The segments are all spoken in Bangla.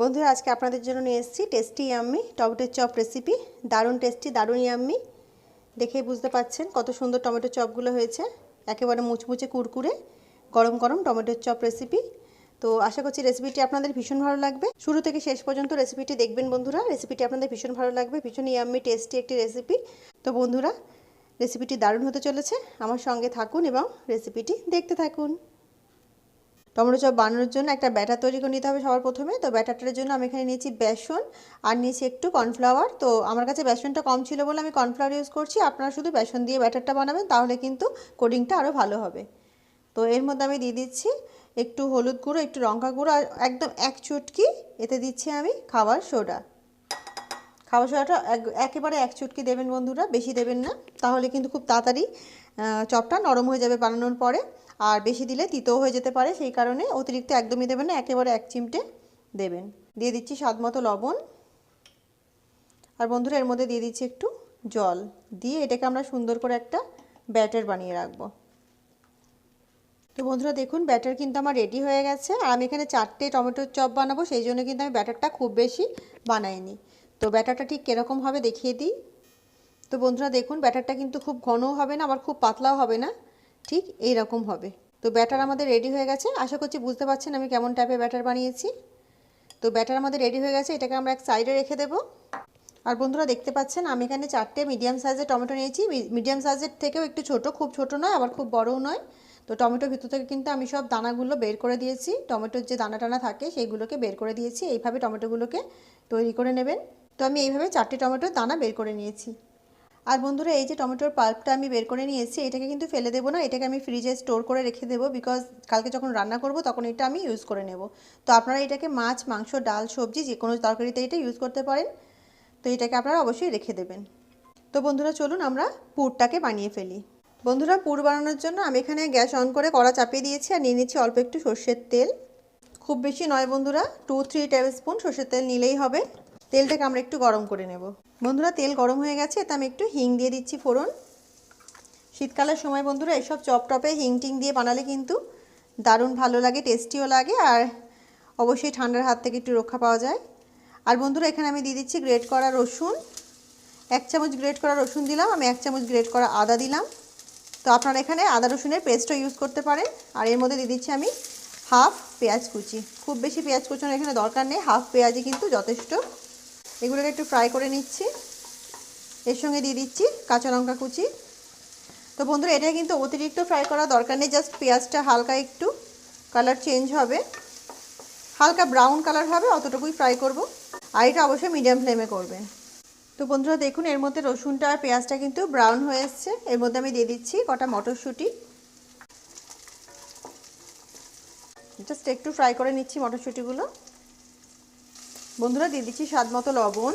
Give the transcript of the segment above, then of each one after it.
বন্ধুরা আজকে আপনাদের জন্য নিয়ে এসেছি টেস্টি ইয়াম্মি টমেটোর চপ রেসিপি। দারুণ টেস্টি, দারুণ ইয়াম্মি। দেখেই বুঝতে পাচ্ছেন কত সুন্দর টমেটো চপগুলো হয়েছে, একেবারে মুচমুচে কুরকুরে গরম গরম টমেটোর চপ রেসিপি। তো আশা করছি রেসিপিটি আপনাদের ভীষণ ভালো লাগবে। শুরু থেকে শেষ পর্যন্ত রেসিপিটি দেখবেন বন্ধুরা, রেসিপিটি আপনাদের ভীষণ ভালো লাগবে। ভীষণ ইয়াম্মি টেস্টি একটি রেসিপি। তো বন্ধুরা রেসিপিটি দারুণ হতে চলেছে, আমার সঙ্গে থাকুন এবং রেসিপিটি দেখতে থাকুন। টমেটো চপ বানানোর জন্য একটা ব্যাটার তৈরি করে নিতে হবে সবার প্রথমে। তো ব্যাটারটার জন্য আমি এখানে নিয়েছি বেসন আর নিয়েছি একটু কর্নফ্লাওয়ার। তো আমার কাছে বেসনটা কম ছিল বলে আমি কর্নফ্লাওয়ার ইউজ করছি। আপনারা শুধু বেসন দিয়ে ব্যাটারটা বানাবেন, তাহলে কিন্তু কোটিংটা আরও ভালো হবে। তো এর মধ্যে আমি দিয়ে দিচ্ছি একটু হলুদ গুঁড়ো, একটু লঙ্কা গুঁড়ো আর একদম এক চুটকি এতে দিচ্ছি আমি খাবার সোডা। খাবার সোডাটা একেবারে এক চুটকি দেবেন বন্ধুরা, বেশি দেবেন না, তাহলে কিন্তু খুব তাড়াতাড়ি চপটা নরম হয়ে যাবে বানানোর পরে। আর বেশি দিলে তিতও হয়ে যেতে পারে, সেই কারণে অতিরিক্ত একদমই দেবেন না, একেবারে এক চিমটে দেবেন। দিয়ে দিচ্ছি স্বাদ মতো লবণ। আর বন্ধুরা এর মধ্যে দিয়ে দিচ্ছি একটু জল, দিয়ে এটাকে আমরা সুন্দর করে একটা ব্যাটার বানিয়ে রাখবো। তো বন্ধুরা দেখুন ব্যাটার কিন্তু আমার রেডি হয়ে গেছে। আর আমি এখানে 4টে টমেটোর চপ বানাবো, সেই জন্য কিন্তু আমি ব্যাটারটা খুব বেশি বানাইনি। তো ব্যাটারটা ঠিক কীরকম হবে দেখিয়ে দিই। তো বন্ধুরা দেখুন ব্যাটারটা কিন্তু খুব ঘনও হবে না, আবার খুব পাতলাও হবে না, ঠিক এই রকম হবে। তো ব্যাটার আমাদের রেডি হয়ে গেছে। আশা করছি বুঝতে পারছেন আমি কেমন টাইপের ব্যাটার বানিয়েছি। তো ব্যাটার আমাদের রেডি হয়ে গেছে, এটাকে আমরা এক সাইডে রেখে দেবো। আর বন্ধুরা দেখতে পাচ্ছেন আমি এখানে 4টে মিডিয়াম সাইজের টমেটো নিয়েছি। মিডিয়াম সাইজের থেকেও একটু ছোট, খুব ছোট নয় আবার খুব বড়ও নয়। তো টমেটোর ভিতর থেকে কিন্তু আমি সব দানাগুলো বের করে দিয়েছি, টমেটোর যে দানা টানা থাকে সেইগুলোকে বের করে দিয়েছি। এইভাবে টমেটোগুলোকে তৈরি করে নেবেন। তো আমি এইভাবে 4টে টমেটোর দানা বের করে নিয়েছি। আর বন্ধুরা এই যে টমেটোর পাল্পটা আমি বের করে নিয়েছি, এটাকে কিন্তু ফেলে দেবো না, এটাকে আমি ফ্রিজে স্টোর করে রেখে দেবো, বিকজ কালকে যখন রান্না করব তখন এটা আমি ইউজ করে নেব। তো আপনারা এটাকে মাছ, মাংস, ডাল, সবজি যে কোনো তরকারিতে এটা ইউজ করতে পারেন। তো এটাকে আপনারা অবশ্যই রেখে দেবেন। তো বন্ধুরা চলুন আমরা পুরটাকে বানিয়ে ফেলি। বন্ধুরা পুর বানানোর জন্য আমি এখানে গ্যাস অন করে কড়া চাপিয়ে দিয়েছি আর নিয়ে নিচ্ছি অল্প একটু সর্ষের তেল। খুব বেশি নয় বন্ধুরা, 2-3 টেবিল স্পুন সর্ষের তেল নিলেই হবে। তেলটাকে আমরা একটু গরম করে নেব। বন্ধুরা তেল গরম হয়ে গেছে, এতে আমি একটু হিং দিয়ে দিচ্ছি ফোড়ন। শীতকালের সময় বন্ধুরা এসব চপ টপে হিং টিং দিয়ে বানালে কিন্তু দারুণ ভালো লাগে, টেস্টিও লাগে, আর অবশ্যই ঠান্ডার হাত থেকে একটু রক্ষা পাওয়া যায়। আর বন্ধুরা এখানে আমি দিয়ে দিচ্ছি গ্রেট করা রসুন। 1 চামচ গ্রেট করা রসুন দিলাম, আমি 1 চামচ গ্রেট করা আদা দিলাম। তো আপনারা এখানে আদা রসুনের পেস্টও ইউজ করতে পারেন। আর এর মধ্যে দিয়ে দিচ্ছি আমি হাফ পেঁয়াজ কুচি। খুব বেশি পেঁয়াজ কুচানোর এখানে দরকার নেই, হাফ পেঁয়াজই কিন্তু যথেষ্ট। এগুলোকে একটু ফ্রাই করে নিচ্ছি। এর সঙ্গে দিয়ে দিচ্ছি কাঁচা লঙ্কা কুচি। তো বন্ধুরা এটা কিন্তু অতিরিক্ত ফ্রাই করা দরকার নেই, জাস্ট পেঁয়াজটা হালকা একটু কালার চেঞ্জ হবে, হালকা ব্রাউন কালার হবে, অতটুকুই ফ্রাই করব। আর এটা অবশ্যই মিডিয়াম ফ্লেমে করবেন। তো বন্ধুরা দেখুন এর মধ্যে রসুনটা আর পেঁয়াজটা কিন্তু ব্রাউন হয়ে এসছে। এর মধ্যে আমি দিয়ে দিচ্ছি কটা মটরশুঁটি। জাস্ট একটু ফ্রাই করে নিচ্ছি মটরশুঁটিগুলো। বন্ধুরা দিয়ে দিচ্ছি স্বাদ মতো লবণ।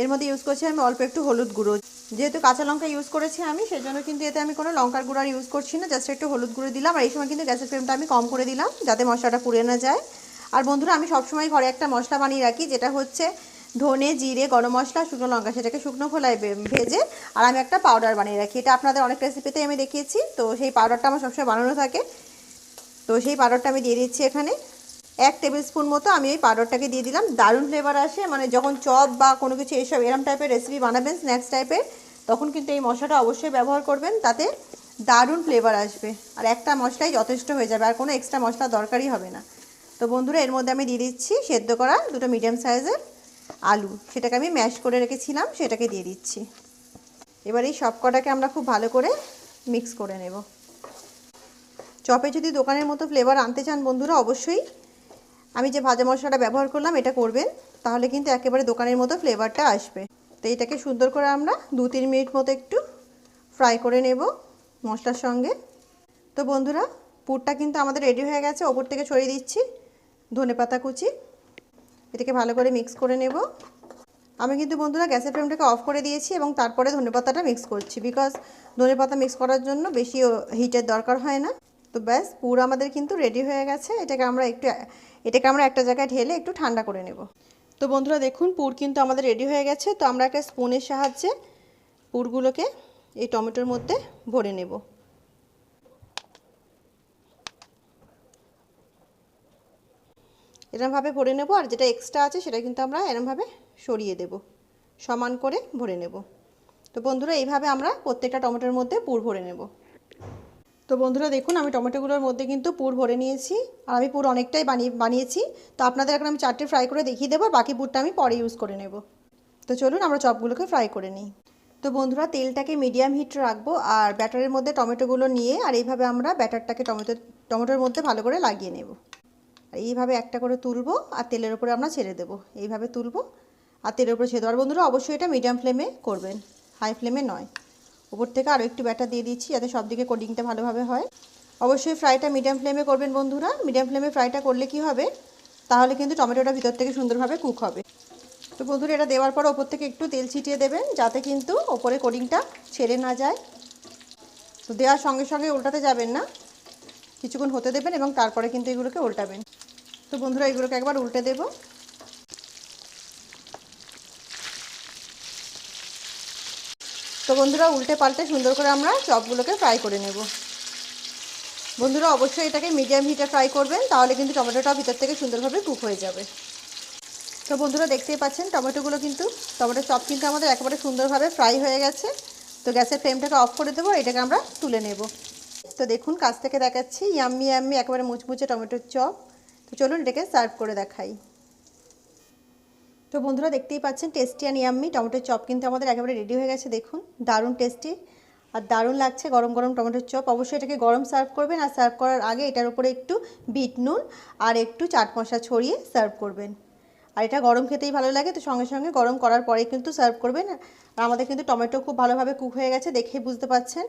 এর মধ্যে ইউজ করছি আমি অল্প একটু হলুদ গুঁড়ো। যেহেতু কাঁচা লঙ্কা ইউজ করেছি আমি, সেই জন্য কিন্তু এতে আমি কোনো লঙ্কার গুঁড়ো ইউজ করছি না, জাস্ট একটু হলুদ গুঁড়ো দিলাম। আর এই সময় কিন্তু গ্যাসের ফ্লেমটা আমি কম করে দিলাম, যাতে মশলাটা পুড়ে না যায়। আর বন্ধুরা আমি সবসময় ঘরে একটা মশলা বানিয়ে রাখি, যেটা হচ্ছে ধনে, জিরে, গরম মশলা, শুকনো লঙ্কা, সেটাকে শুকনো খোলায় ভেজে আর আমি একটা পাউডার বানিয়ে রাখি। এটা আপনাদের অনেক রেসিপিতে আমি দেখিয়েছি। তো সেই পাউডারটা আমার সবসময় বানানো থাকে। তো সেই পাউডারটা আমি দিয়ে দিচ্ছি এখানে 1 টেবিল স্পুন মতো আমি এই পাউডারটাকে দিয়ে দিলাম। দারুণ ফ্লেভার আসে, মানে যখন চপ বা কোনো কিছু এইসব এরম টাইপের রেসিপি বানাবেন স্ন্যাক্স টাইপের, তখন কিন্তু এই মশলাটা অবশ্যই ব্যবহার করবেন, তাতে দারুণ ফ্লেভার আসবে। আর একটা মশলাই যথেষ্ট হয়ে যাবে, আর কোনো এক্সট্রা মশলা দরকারই হবে না। তো বন্ধুরা এর মধ্যে আমি দিয়ে দিচ্ছি সেদ্ধ করা 2টো মিডিয়াম সাইজের আলু, সেটাকে আমি ম্যাশ করে রেখেছিলাম, সেটাকে দিয়ে দিচ্ছি। এবার এই সব কটাকে আমরা খুব ভালো করে মিক্স করে নেব। চপে যদি দোকানের মতো ফ্লেভার আনতে চান বন্ধুরা, অবশ্যই আমি যে ভাজা মশলাটা ব্যবহার করলাম এটা করবেন, তাহলে কিন্তু একেবারে দোকানের মতো ফ্লেভারটা আসবে। তো এটাকে সুন্দর করে আমরা 2-3 মিনিট মতো একটু ফ্রাই করে নেব মশলার সঙ্গে। তো বন্ধুরা পুরটা কিন্তু আমাদের রেডি হয়ে গেছে। ওপর থেকে ছড়িয়ে দিচ্ছি ধনেপাতা কুচি। এটাকে ভালো করে মিক্স করে নেব। আমি কিন্তু বন্ধুরা গ্যাসের ফ্লেমটাকে অফ করে দিয়েছি এবং তারপরে ধনেপাতাটা মিক্স করছি, বিকজ ধনেপাতা মিক্স করার জন্য বেশি হিটের দরকার হয় না। তো ব্যাস পুর আমাদের কিন্তু রেডি হয়ে গেছে। এটাকে আমরা একটা জায়গায় ঢেলে একটু ঠান্ডা করে নেব। তো বন্ধুরা দেখুন পুর কিন্তু আমাদের রেডি হয়ে গেছে। তো আমরা একটা স্পুনের সাহায্যে পুরগুলোকে এই টমেটোর মধ্যে ভরে নেব। এরমভাবে ভরে নেব, আর যেটা এক্সট্রা আছে সেটা কিন্তু আমরা এরমভাবে সরিয়ে দেব, সমান করে ভরে নেব। তো বন্ধুরা এইভাবে আমরা প্রত্যেকটা টমেটোর মধ্যে পুর ভরে নেব। তো বন্ধুরা দেখুন আমি টমেটোগুলোর মধ্যে কিন্তু পুর ভরে নিয়েছি, আর আমি পুর অনেকটাই বানিয়েছি। তো আপনাদের এখন আমি 4টে ফ্রাই করে দেখিয়ে দেবো, বাকি পুরটা আমি পরে ইউজ করে নেব। তো চলুন আমরা চপগুলোকে ফ্রাই করে নিই। তো বন্ধুরা তেলটাকে মিডিয়াম হিট রাখবো, আর ব্যাটারের মধ্যে টমেটোগুলো নিয়ে আর এইভাবে আমরা ব্যাটারটাকে টমেটোর মধ্যে ভালো করে লাগিয়ে নেব। আর এইভাবে একটা করে তুলবো আর তেলের উপরে আমরা ছেড়ে দেবো, এইভাবে তুলবো আর তেলের উপরে ছেড়ে দেবো। আর বন্ধুরা অবশ্যই এটা মিডিয়াম ফ্লেমে করবেন, হাই ফ্লেমে নয়। উপর থেকে আরও একটু ব্যাটার দিয়ে দিচ্ছি যাতে সব দিকে কোটিংটা ভালোভাবে হয়। অবশ্যই ফ্রাইটা মিডিয়াম ফ্লেমে করবেন বন্ধুরা। মিডিয়াম ফ্লেমে ফ্রাইটা করলে কি হবে, তাহলে কিন্তু টমেটোটা ভিতর থেকে সুন্দরভাবে কুক হবে। তো বন্ধুরা এটা দেওয়ার পর ওপর থেকে একটু তেল ছিটিয়ে দেবেন যাতে কিন্তু ওপরে কোটিংটা ছেড়ে না যায়। তো দেওয়ার সঙ্গে সঙ্গে উল্টাতে যাবেন না, কিছুক্ষণ হতে দেবেন এবং তারপরে কিন্তু এগুলোকে উল্টাবেন। তো বন্ধুরা এগুলোকে একবার উল্টে দেব। তো বন্ধুরা উল্টে পাল্টে সুন্দর করে আমরা চপগুলোকে ফ্রাই করে নেব। বন্ধুরা অবশ্যই এটাকে মিডিয়াম হিটে ফ্রাই করবেন, তাহলে কিন্তু টমেটোটা ভিতর থেকে সুন্দরভাবে কুক হয়ে যাবে। তো বন্ধুরা দেখতেই পাচ্ছেন টমেটোর চপ কিন্তু আমাদের একেবারে সুন্দরভাবে ফ্রাই হয়ে গেছে। তো গ্যাসের ফ্লেমটাকে অফ করে দেবো, এটাকে আমরা তুলে নেব। তো দেখুন কাছ থেকে দেখাচ্ছি ইয়াম্মি ইয়াম্মি একেবারে মুচমুচে টমেটোর চপ। তো চলুন এটাকে সার্ভ করে দেখাই। তো বন্ধুরা দেখতেই পাচ্ছেন টেস্টি অ্যান্ড ইয়াম্মি টমেটোর চপ কিন্তু আমাদের একেবারে রেডি হয়ে গেছে। দেখুন দারুণ টেস্টি আর দারুণ লাগছে গরম গরম টমেটোর চপ। অবশ্যই এটাকে গরম সার্ভ করবেন, আর সার্ভ করার আগে এটার উপরে একটু বিট নুন আর একটু চাট মশলা ছড়িয়ে সার্ভ করবেন। আর এটা গরম খেতেই ভালো লাগে, তো সঙ্গে সঙ্গে গরম করার পরেই কিন্তু সার্ভ করবেন। আর আমাদের কিন্তু টমেটো খুব ভালোভাবে কুক হয়ে গেছে, দেখেই বুঝতে পাচ্ছেন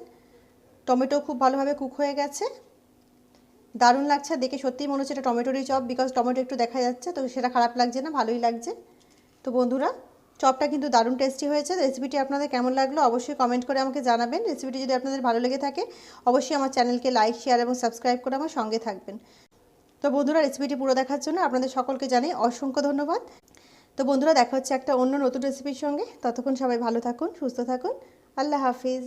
টমেটো খুব ভালোভাবে কুক হয়ে গেছে। দারুণ লাগছে দেখে, সত্যিই মনে হচ্ছে এটা টমেটোরই চপ, বিকজ টমেটো একটু দেখা যাচ্ছে, তো সেটা খারাপ লাগছে না, ভালোই লাগছে। তো বন্ধুরা চপটা কিন্তু দারুণ টেস্টি হয়েছে। রেসিপিটি আপনাদের কেমন লাগলো অবশ্যই কমেন্ট করে আমাকে জানাবেন। রেসিপিটি যদি আপনাদের ভালো লেগে থাকে অবশ্যই আমার চ্যানেলকে লাইক শেয়ার এবং সাবস্ক্রাইব করে আমার সঙ্গে থাকবেন। তো বন্ধুরা রেসিপিটি পুরো দেখার জন্য আপনাদের সকলকে জানাই অসংখ্য ধন্যবাদ। তো বন্ধুরা দেখা হচ্ছে একটা অন্য নতুন রেসিপির সঙ্গে। ততক্ষণ সবাই ভালো থাকুন, সুস্থ থাকুন। আল্লাহ হাফিজ।